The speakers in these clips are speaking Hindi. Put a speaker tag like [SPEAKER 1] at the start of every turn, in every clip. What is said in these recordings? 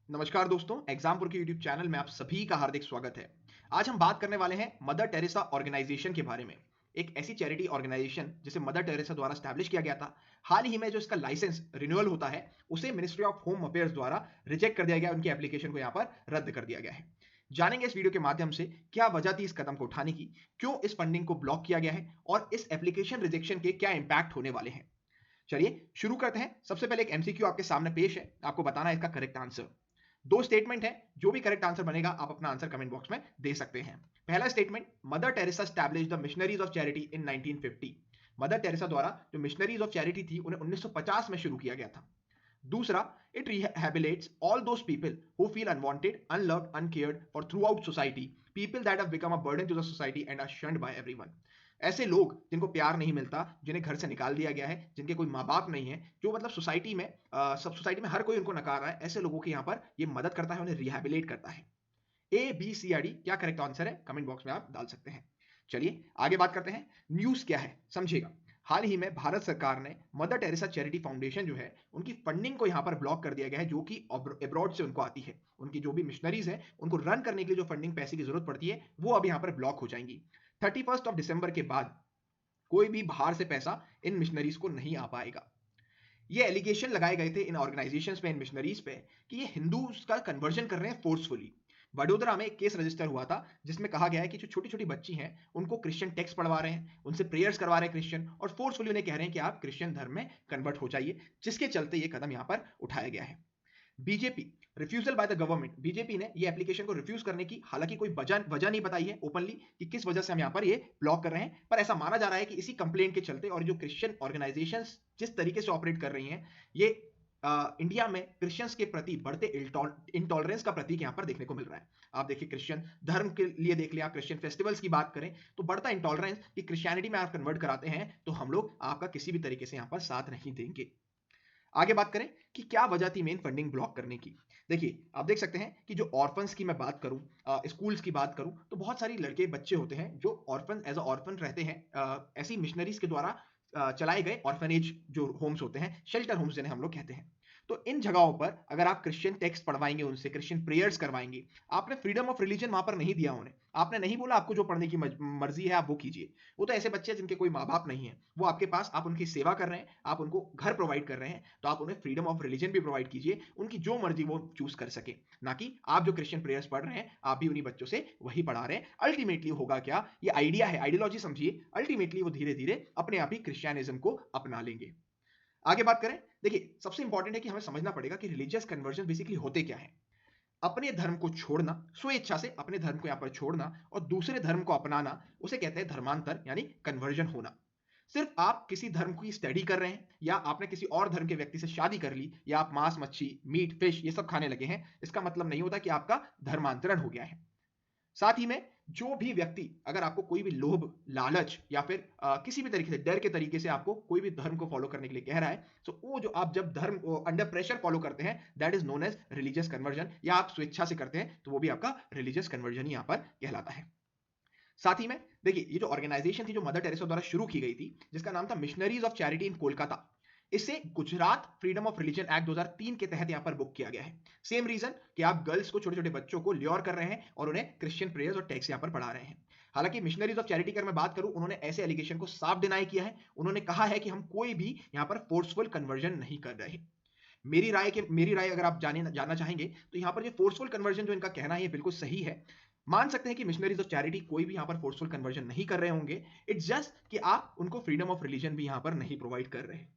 [SPEAKER 1] नमस्कार दोस्तों, एग्जामपुर के यूट्यूब चैनल में आप सभी का हार्दिक स्वागत है। आज हम बात करने वाले हैं मदर टेरेसा ऑर्गेनाइजेशन के बारे में। एक ऐसी चैरिटी ऑर्गेनाइजेशन जिसे मदर टेरेसा द्वारा स्टैब्लिश किया गया था। हाल ही में जो इसका लाइसेंस रिन्यूअल होता है, उसे मिनिस्ट्री ऑफ होम अफेयर्स द्वारा रिजेक्ट कर दिया गया, उनकी एप्लीकेशन को यहाँ पर रद्द कर दिया गया है। जानेंगे इस वीडियो के माध्यम से क्या वजह थी इस कदम को उठाने की, क्यों इस फंडिंग को ब्लॉक किया गया है और इस एप्लीकेशन रिजेक्शन के क्या इंपैक्ट होने वाले हैं। चलिए शुरू करते हैं। सबसे पहले एक एमसीक्यू आपके सामने पेश है, आपको बताना है इसका करेक्ट आंसर। दो स्टेटमेंट है, जो भी करेक्ट आंसर बनेगा आप अपना आंसर कमेंट बॉक्स में दे सकते हैं। पहला statement, mother Teresa established the missionaries of charity in 1950। Mother Teresa द्वारा जो मिशनरीज ऑफ चैरिटी थी उन्हें 1950 में शुरू किया गया था। दूसरा, it rehabilitates all those people who feel unwanted, unloved, uncared for throughout society, people that have become a burden to the society and are shunned by everyone। ऐसे लोग जिनको प्यार नहीं मिलता, जिन्हें घर से निकाल दिया गया है, जिनके कोई माँ बाप नहीं है, जो मतलब सोसाइटी में सब सोसाइटी में हर कोई उनको नकार रहा है, ऐसे लोगों की यहाँ पर ये मदद करता है, उन्हें रिहैबिलिटेट करता है। ए बी सी या डी क्या करेक्ट आंसर है, कमेंट बॉक्स में आप डाल सकते हैं। चलिए आगे बात करते हैं। न्यूज क्या है समझिएगा। हाल ही में भारत सरकार ने मदर टेरेसा चैरिटी फाउंडेशन जो है, उनकी फंडिंग को यहाँ पर ब्लॉक कर दिया गया है, जो कि अब्रॉड से उनको आती है। उनकी जो भी मिशनरीज है, उनको रन करने के लिए जो फंडिंग पैसे की जरूरत पड़ती है, वो अब यहाँ पर ब्लॉक हो जाएंगी। 31 दिसंबर के बाद कोई भी बाहर से पैसा इन मिशनरीज को नहीं आ पाएगा। ये एलिगेशन लगाए गए थे इन ऑर्गेनाइजेशंस पे, इन मिशनरीज पे, कि ये हिंदूज का कन्वर्जन कर रहे हैं फोर्सफुली। वडोदरा में एक केस रजिस्टर हुआ था, जिसमें कहा गया है कि जो छोटी छोटी बच्ची हैं, उनको क्रिश्चियन टेक्स्ट पढ़वा रहे हैं, उनसे प्रेयर्स करवा रहे हैं क्रिश्चियन, और फोर्सफुली उन्हें कह रहे हैं कि आप क्रिश्चियन धर्म में कन्वर्ट हो जाइए, जिसके चलते ये कदम यहाँ पर उठाया गया है। BJP, refusal by the government, BJP ने ये एप्लीकेशन को रिफ्यूज करने की हालांकि कोई वजह नहीं बताई है ओपनली कि किस वजह से हम यहाँ पर ये ब्लॉक कर रहे हैं, पर ऐसा माना जा रहा है कि इसी कंप्लेंट के चलते, और जो क्रिश्चियन ऑर्गेनाइजेशंस जिस तरीके से ऑपरेट कर रही हैं, ये इंडिया में क्रिश्चियंस के प्रति बढ़ते इंटॉलरेंस का प्रतीक यहाँ पर देखने को मिल रहा है। आप देखिए, क्रिश्चियन धर्म के लिए देख लिया, क्रिश्चियन फेस्टिवल्स की बात करें तो बढ़ता इंटॉलरेंस कि क्रिश्चियनिटी में आप कन्वर्ट कराते हैं तो हम लोग आपका किसी भी तरीके से यहाँ पर साथ नहीं देंगे। आगे बात करें कि क्या वजह थी मेन फंडिंग ब्लॉक करने की। देखिए आप देख सकते हैं कि जो ऑर्फन्स की मैं बात करूं, स्कूल्स की बात करूं, तो बहुत सारी लड़के बच्चे होते हैं जो ऑर्फन एज अ ऑर्फन रहते हैं, ऐसी मिशनरीज के द्वारा चलाए गए ऑर्फनेज जो होम्स होते हैं, शेल्टर होम्स जिन्हें हम लोग कहते हैं। तो इन जगहों पर अगर आप क्रिश्चियन टेक्स्ट पढ़वाएंगे, उनसे क्रिश्चियन प्रेयर्स करवाएंगे, आपने फ्रीडम ऑफ रिलीजन वहां पर नहीं दिया उन्हें। आपने नहीं बोला आपको जो पढ़ने की मर्जी है आप वो कीजिए। वो तो ऐसे बच्चे जिनके कोई माँ बाप नहीं है, वो आपके पास, आप उनकी सेवा कर रहे हैं, आप उनको घर प्रोवाइड कर रहे हैं, तो आप उन्हें फ्रीडम ऑफ रिलीजन भी प्रोवाइड कीजिए, उनकी जो मर्जी वो चूज कर सके। ना कि आप जो क्रिश्चियन प्रेयर्स पढ़ रहे हैं आप भी उन्हीं बच्चों से वही पढ़ा रहे हैं। अल्टीमेटली होगा क्या, ये आइडिया है, आइडियोलॉजी समझिए, अल्टीमेटली वो धीरे धीरे अपने आप ही क्रिश्चियनिज्म को अपना लेंगे। आगे बात करें, देखिए सबसे इंपॉर्टेंट है कि हमें समझना पड़ेगा कि रिलीजियस कन्वर्जन बेसिकली होते क्या है। अपने धर्म को छोड़ना, स्वेच्छा से अपने धर्म को यहाँ पर छोड़ना और दूसरे धर्म को अपनाना, उसे कहते हैं धर्मांतर यानी कन्वर्जन होना। सिर्फ आप किसी धर्म की स्टडी कर रहे हैं, या आपने किसी और धर्म के व्यक्ति से शादी कर ली, या आप मांस मच्छी मीट फिश ये सब खाने लगे हैं, इसका मतलब नहीं होता कि आपका धर्मांतरण हो गया है। साथ ही में जो भी व्यक्ति, अगर आपको कोई भी लोभ, लालच या फिर किसी भी तरीके से डर के तरीके से आपको कोई भी धर्म को फॉलो करने के लिए कह रहा है, तो वो जो आप जब धर्म अंडर प्रेशर फॉलो करते हैं, that is known as religious conversion, या आप स्वेच्छा से करते हैं तो वो भी आपका रिलीजियस कन्वर्जन ही यहाँ पर कहलाता है। साथ ही में देखिए, ये जो ऑर्गेनाइजेशन थी जो मदर टेरेसा द्वारा शुरू की गई थी, जिसका नाम था मिशनरीज ऑफ चैरिटी इन कोलकाता, इसे Gujarat freedom of religion act 2003 के तहत यहां पर बुक किया गया है। सेम रीजन कि आप गर्ल्स को, छोटे छोटे बच्चों को ल्योर कर रहे हैं और उन्हें क्रिश्चियन प्रेयर्स और टेक्स्ट यहां पर पढ़ा रहे हैं। हालांकि मिशनरीज ऑफ चैरिटी की मैं बात करूं, उन्होंने ऐसे एलिगेशन को साफ डिनाई किया है। उन्होंने कहा है कि हम कोई भी यहां पर फोर्सफुल कन्वर्जन नहीं कर रहे। मेरी राय अगर आप जानना चाहेंगे, तो यहाँ पर ये फोर्सफुल कन्वर्जन जो इनका कहना है ये बिल्कुल सही है। मान सकते हैं कि मिशनरीज ऑफ चैरिटी कोई भी यहाँ पर फोर्सफुल कन्वर्जन नहीं कर रहे होंगे। इट्स जस्ट कि आप उनको फ्रीडम ऑफ रिलीजन भी यहाँ पर नहीं प्रोवाइड कर रहे हैं।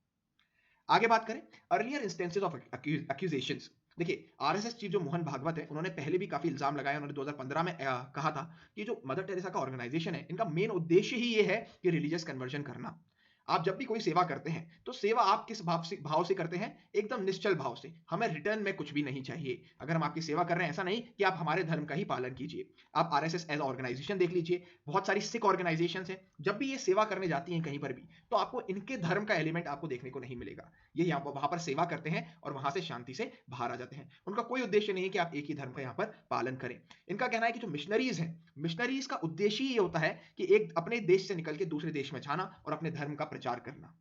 [SPEAKER 1] आगे बात करें अर्लियर इंस्टेंसेस ऑफ एक्यूजेशंस। देखिए आरएसएस चीफ जो मोहन भागवत है, उन्होंने पहले भी काफी इल्जाम लगाया। उन्होंने 2015 में कहा था कि जो मदर टेरेसा का ऑर्गेनाइजेशन है, इनका मेन उद्देश्य ही ये है कि रिलीजियस कन्वर्जन करना। आप जब भी कोई सेवा करते हैं तो सेवा आप किस भाव से करते हैं, एकदम निश्चल भाव से। हमें रिटर्न में कुछ भी नहीं चाहिए। अगर हम आपकी सेवा कर रहे हैं, ऐसा नहीं कि आप हमारे धर्म का ही पालन कीजिए। आप आरएसएस एज ऑर्गेनाइजेशन देख लीजिए, बहुत सारी सिख ऑर्गेनाइजेशन है, जब भी ये सेवा करने जाती हैं कहीं पर भी, तो आपको इनके धर्म का एलिमेंट आपको देखने को नहीं मिलेगा। ये यहाँ पर वहां पर सेवा करते हैं और वहां से शांति से बाहर आ जाते हैं। उनका कोई उद्देश्य नहीं है कि आप एक ही धर्म का यहाँ पर पालन करें। इनका कहना है कि जो मिशनरीज हैं, मिशनरीज का उद्देश्य ही ये होता है कि एक अपने देश से निकल के दूसरे देश में जाना और अपने धर्म का प्रचार करना।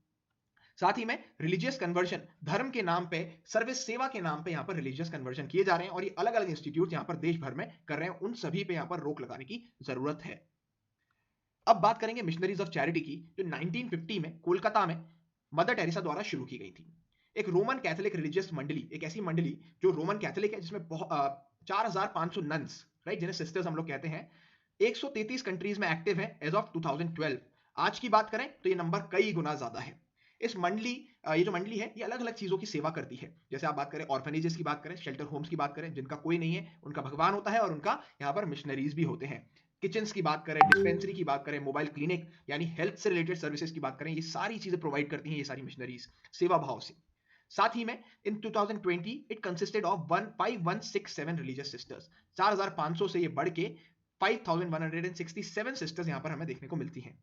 [SPEAKER 1] साथ ही में रिलीजियस कन्वर्जन, धर्म के नाम पे, सर्विस सेवा के नाम पे यहाँ पर रिलीजियस कन्वर्जन किए जा रहे हैं और ये अलग अलग इंस्टीट्यूट यहाँ पर देश भर में कर रहे हैं, उन सभी पे यहाँ पर रोक लगाने की जरूरत है। अब बात करेंगे मिशनरीज ऑफ चैरिटी की, जो 1950 में कोलकाता में मदर टेरेसा द्वारा शुरू की गई थी। एक रोमन कैथोलिक रिलीजियस मंडली, एक ऐसी मंडली जो रोमन कैथोलिक है, जिसमें 4500 नन्स, राइट, जिन्हें सिस्टर्स हम लोग कहते हैं, 133 कंट्रीज में एक्टिव है एज ऑफ 2012। आज की बात करें तो ये नंबर कई गुना ज्यादा है। इस मंडली ये जो मंडली है, ये अलग अलग चीजों की सेवा करती है। जैसे आप बात करें ऑर्फनेजेस की बात करें, शेल्टर होम्स की बात करें, जिनका कोई नहीं है, उनका भगवान होता है और उनका यहाँ पर मिशनरीज भी होते हैं। किचन्स की बात करें, डिस्पेंसरी की बात करें, मोबाइल क्लिनिक यानी हेल्थ से रिलेटेड सर्विसेज की बात करें, ये सारी चीजें प्रोवाइड करती हैं ये सारी मिशनरीज सेवा भाव से। साथ ही में इन 2020 it consisted of 5167 religious sisters. 4500 से ये बढ़ के 5167 सिस्टर्स यहाँ पर हमें देखने को मिलती हैं।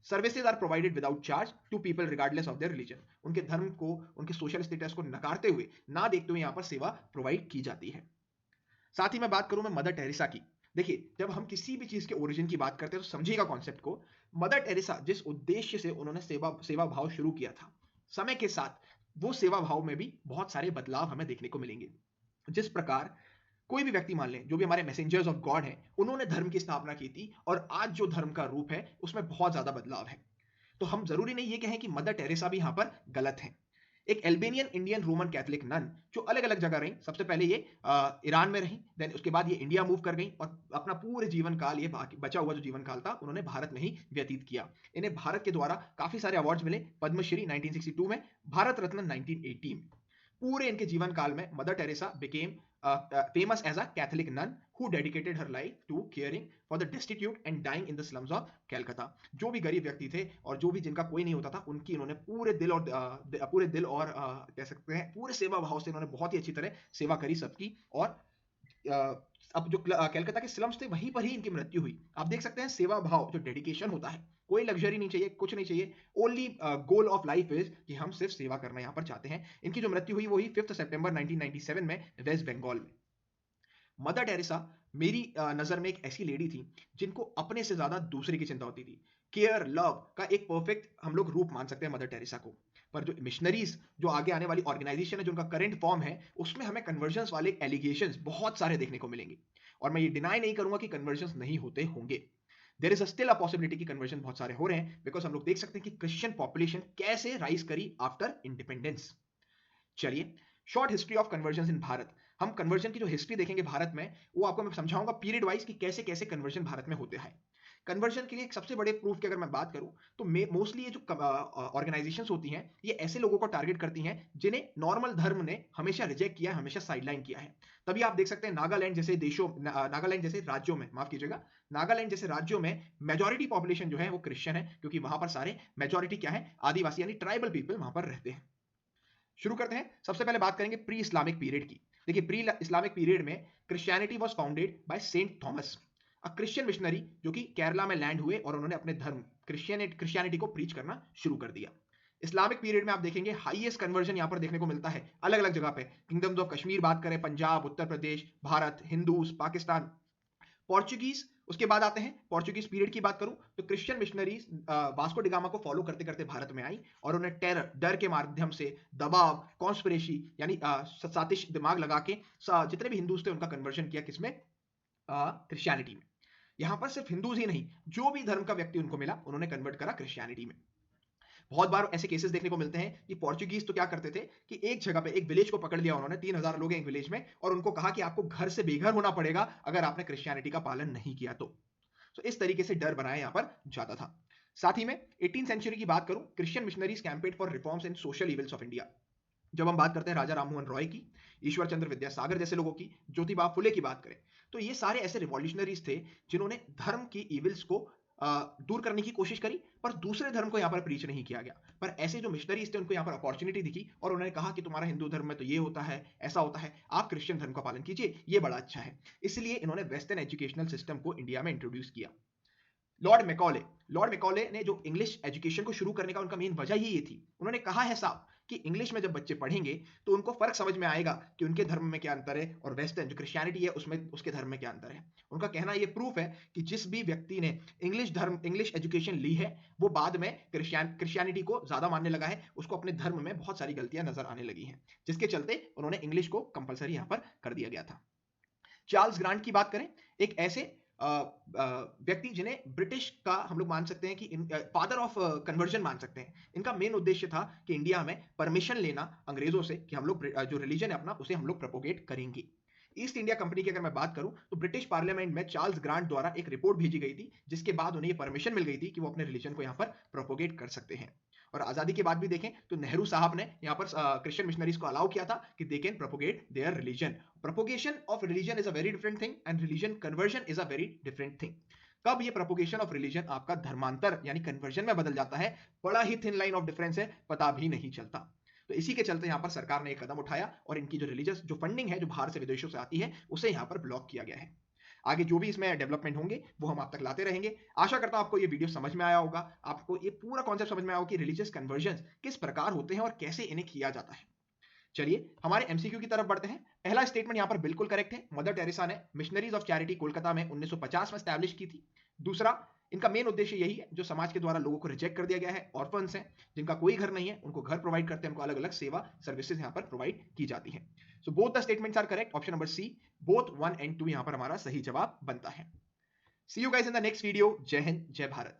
[SPEAKER 1] Services are provided without charge to people regardless of their religion. उनके धर्म को, उनके सोशल स्टेटस को नकारते हुए, ना देखते हुए यहाँ पर सेवा प्रोवाइड की जाती है। साथ ही मैं बात करूं मैं मदर टेरेसा की। देखिए, जब हम किसी भी चीज के ओरिजिन की बात करते हैं तो समझिएगा कॉन्सेप्ट को। मदर टेरेसा जिस उद्देश्य से उन्होंने सेवा भाव शुरू किया था, समय के साथ वो सेवा भाव में भी बहुत सारे बदलाव हमें देखने को मिलेंगे। जिस प्रकार कोई भी व्यक्ति मान लें, जो भी हमारे मैसेंजर्स ऑफ गॉड हैं, उन्होंने धर्म की स्थापना की थी और आज जो धर्म का रूप है उसमें बहुत ज्यादा बदलाव है। तो हम जरूरी नहीं ये कहें कि मदर टेरेसा भी यहाँ पर गलत है। एक एल्बेनियन इंडियन रोमन कैथोलिक नन जो अलग अलग जगह रही, सबसे पहले ये ईरान में रही, देन उसके बाद ये इंडिया मूव कर गई और अपना पूरे जीवन काल, ये बचा हुआ जो जीवन काल था, उन्होंने भारत में ही व्यतीत किया। इन्हें भारत के द्वारा काफी सारे अवार्ड्स मिले, पद्मश्री 1962 में, भारत रत्न 1980 में। पूरे इनके जीवन काल में mother Teresa became famous as a Catholic nun who dedicated her life to caring for the destitute and dying in the slums of Calcutta। जो भी गरीब व्यक्ति थे और जो भी जिनका कोई नहीं होता था, उनकी इन्होंने पूरे दिल और कह सकते हैं पूरे सेवा भाव से इन्होंने बहुत ही अच्छी तरह सेवा करी सबकी। और अब जो कलकत्ता के स्लम्स थे, वहीं पर ही इनकी मृत्यु हुई। आप देख सकते हैं सेवा भाव, जो डेडिकेशन होता है, कोई लग्जरी नहीं चाहिए, कुछ नहीं चाहिए, only goal of life is कि हम सिर्फ सेवा करना यहाँ पर चाहते हैं। इनकी जो मृत्यु हुई वो हुई 5 सितंबर 1997 में वेस्ट बंगाल में। मदर टेरेसा मेरी नजर में एक ऐसी लेडी थी जिनको अपने से ज्यादा दूसरे की चिंता होती थी। केयर, लव का एक परफेक्ट हम लोग रूप मान सकते हैं मदर टेरेसा को। पर जो मिशनरीज, जो आगे आने वाली ऑर्गेनाइजेशन है, जो उनका करंट फॉर्म है, उसमें हमें कन्वर्जन्स वाले एलिगेशंस बहुत सारे देखने को मिलेंगे। और मैं ये डिनाई नहीं करूंगा कि कन्वर्जन्स नहीं होते होंगे। There is still a possibility कि कन्वर्जन बहुत सारे हो रहे हैं, बिकॉज हम लोग देख सकते हैं कि क्रिश्चियन पॉपुलेशन कैसे राइज करी आफ्टर इंडिपेंडेंस। चलिए, short history of conversion in Bharat. हम कन्वर्जन की जो हिस्ट्री देखेंगे भारत में, वो आपको मैं समझाऊंगा पीरियड वाइज कि कैसे कैसे कन्वर्जन भारत में होते हैं। कन्वर्जन के लिए एक सबसे बड़े प्रूफ की अगर मैं बात करूं तो मोस्टली ये जो ऑर्गेनाइजेशंस होती हैं, ये ऐसे लोगों को टारगेट करती हैं जिन्हें नॉर्मल धर्म ने हमेशा रिजेक्ट किया है, हमेशा साइडलाइन किया है। तभी आप देख सकते हैं नागालैंड जैसे देशों, नागालैंड जैसे राज्यों में, माफ कीजिएगा, नागालैंड जैसे राज्यों में मेजॉरिटी पॉपुलेशन जो है वो क्रिश्चियन है, क्योंकि वहां पर सारे मेजॉरिटी क्या है, आदिवासी यानी ट्राइबल पीपल वहां पर रहते हैं। शुरू करते हैं, सबसे पहले बात करेंगे प्री इस्लामिक पीरियड की। देखिए, प्री इस्लामिक पीरियड में Christianity was founded by Saint Thomas, a Christian missionary, जो कि केरला में लैंड हुए और उन्होंने अपने धर्म क्रिश्चियनिटी को प्रीच करना शुरू कर दिया। इस्लामिक पीरियड में आप देखेंगे हाईएस्ट कन्वर्जन यहां पर देखने को मिलता है अलग अलग जगह पे। किंगडम्स ऑफ कश्मीर बात करें, पंजाब, उत्तर प्रदेश, भारत, हिंदूज, पाकिस्तान, पोर्चुगीज। उसके बाद आते हैं पोर्चुगीज पीरियड की बात करूं तो क्रिश्चियन मिशनरीज वास्को डिगामा को फॉलो करते करते भारत में आई और उन्हें टेरर, डर के माध्यम से, दबाव, कॉन्स्पिरेसी यानी साजिश दिमाग लगा के जितने भी हिंदूज थे उनका कन्वर्जन किया, किसमें, क्रिश्चियनिटी में। यहां पर सिर्फ हिंदूज ही नहीं, जो भी धर्म का व्यक्ति उनको मिला उन्होंने कन्वर्ट करा क्रिश्चियनिटी में। बहुत बार ऐसे केसेस देखने को मिलते हैं कि पोर्चुगीज तो क्या करते थे कि एक जगह पे एक विलेज को पकड़ लिया उन्होंने, 3000 लोग हैं एक विलेज में, और उनको कहा कि आपको घर से बेघर होना पड़ेगा अगर आपने क्रिश्चियनिटी का पालन नहीं किया तो इस तरीके से डर बनाया यहां पर जाता था। साथ ही में 18th सेंचुरी की बात करूं, Christian missionaries campaign for reforms in social evils of India. जब हम बात करते हैं राजा राममोहन रॉय की, ईश्वर चंद्र विद्यासागर जैसे लोगों की, ज्योतिबा फुले की बात करें, तो ये सारे ऐसे रिवॉल्यूशनरीज थे जिन्होंने धर्म की इविल्स को दूर करने की कोशिश करी, पर दूसरे धर्म को यहाँ पर प्रीच नहीं किया गया। पर ऐसे जो मिशनरीज थे उनको यहाँ पर अपॉर्चुनिटी दिखी और उन्होंने कहा कि तुम्हारा हिंदू धर्म में तो ये होता है, ऐसा होता है, आप क्रिश्चियन धर्म का पालन कीजिए, ये बड़ा अच्छा है। इसलिए इन्होंने वेस्टर्न एजुकेशनल सिस्टम को इंडिया में इंट्रोड्यूस किया। लॉर्ड मैकॉले ने जो इंग्लिश एजुकेशन को शुरू करने का उनका मेन वजह ही ये थी। उन्होंने कहा है साफ कि इंग्लिश में जब बच्चे पढ़ेंगे तो उनको फर्क समझ में आएगा कि उनके धर्म में क्या अंतर है और वेस्टर्न जो क्रिश्चियनिटी है उसमें उसके धर्म में क्या अंतर है। उनका कहना ये प्रूफ है कि जिस भी व्यक्ति ने इंग्लिश एजुकेशन ली है वो बाद में क्रिश्चियनिटी को ज्यादा मानने लगा है, उसको अपने धर्म में बहुत सारी गलतियां नजर आने लगी हैं, जिसके चलते उन्होंने इंग्लिश को कंपलसरी यहां पर कर दिया गया था। चार्ल्स ग्रांट की बात करें, एक ऐसे व्यक्ति जिन्हें ब्रिटिश का हम लोग मान सकते हैं कि फादर ऑफ कन्वर्जन मान सकते हैं। इनका मेन उद्देश्य था कि इंडिया में परमिशन लेना अंग्रेजों से कि हम लोग जो रिलीजन है अपना उसे हम लोग प्रोपोगेट करेंगे। ईस्ट इंडिया कंपनी की अगर मैं बात करूं तो ब्रिटिश पार्लियामेंट में चार्ल्स ग्रांट द्वारा एक रिपोर्ट भेजी गई थी, जिसके बाद उन्हें परमिशन मिल गई थी कि वो अपने रिलीजन को यहाँ पर प्रोपोगेट कर सकते हैं। और आजादी के बाद भी देखें तो नेहरू साहब ने यहाँ पर क्रिश्चियन मिशनरीज को अलाउ किया था कि they can propagate their religion. Propagation of religion is a very different thing and religion conversion is a very different thing. कब ये प्रोपोगेशन ऑफ रिलीजन आपका धर्मांतर यानी कन्वर्जन में बदल जाता है, बड़ा ही थिन लाइन ऑफ डिफरेंस है, पता भी नहीं चलता। तो इसी के चलते यहाँ पर सरकार ने एक कदम उठाया और इनकी जो रिलीजियस जो फंडिंग है जो बाहर से विदेशों से आती है उसे यहाँ पर ब्लॉक किया गया है। आगे जो भी इसमें डेवलपमेंट होंगे वो हम आप तक लाते रहेंगे। आशा करता हूं आपको ये वीडियो समझ में आया होगा, आपको ये पूरा कॉन्सेप्ट समझ में आया होगा कि रिलीजियस कन्वर्जन किस प्रकार होते हैं और कैसे इन्हें किया जाता है। चलिए हमारे एमसीक्यू की तरफ बढ़ते हैं। पहला स्टेटमेंट यहाँ पर बिल्कुल करेक्ट है, मदर टेरेसा ने मिशनरीज ऑफ चैरिटी कोलकाता में 1950 में स्टैब्लिश की थी। दूसरा, इनका मेन उद्देश्य यही है जो समाज के द्वारा लोगों को रिजेक्ट कर दिया गया है, ऑर्फन्स हैं जिनका कोई घर नहीं है, उनको घर प्रोवाइड करते हैं, उनको अलग अलग सेवा सर्विसेज यहाँ पर प्रोवाइड की जाती हैं। So both the statements are correct, option number C both 1 and 2 यहाँ पर हमारा सही जवाब बनता है। See you guys in the next video. जय हिंद, जय भारत।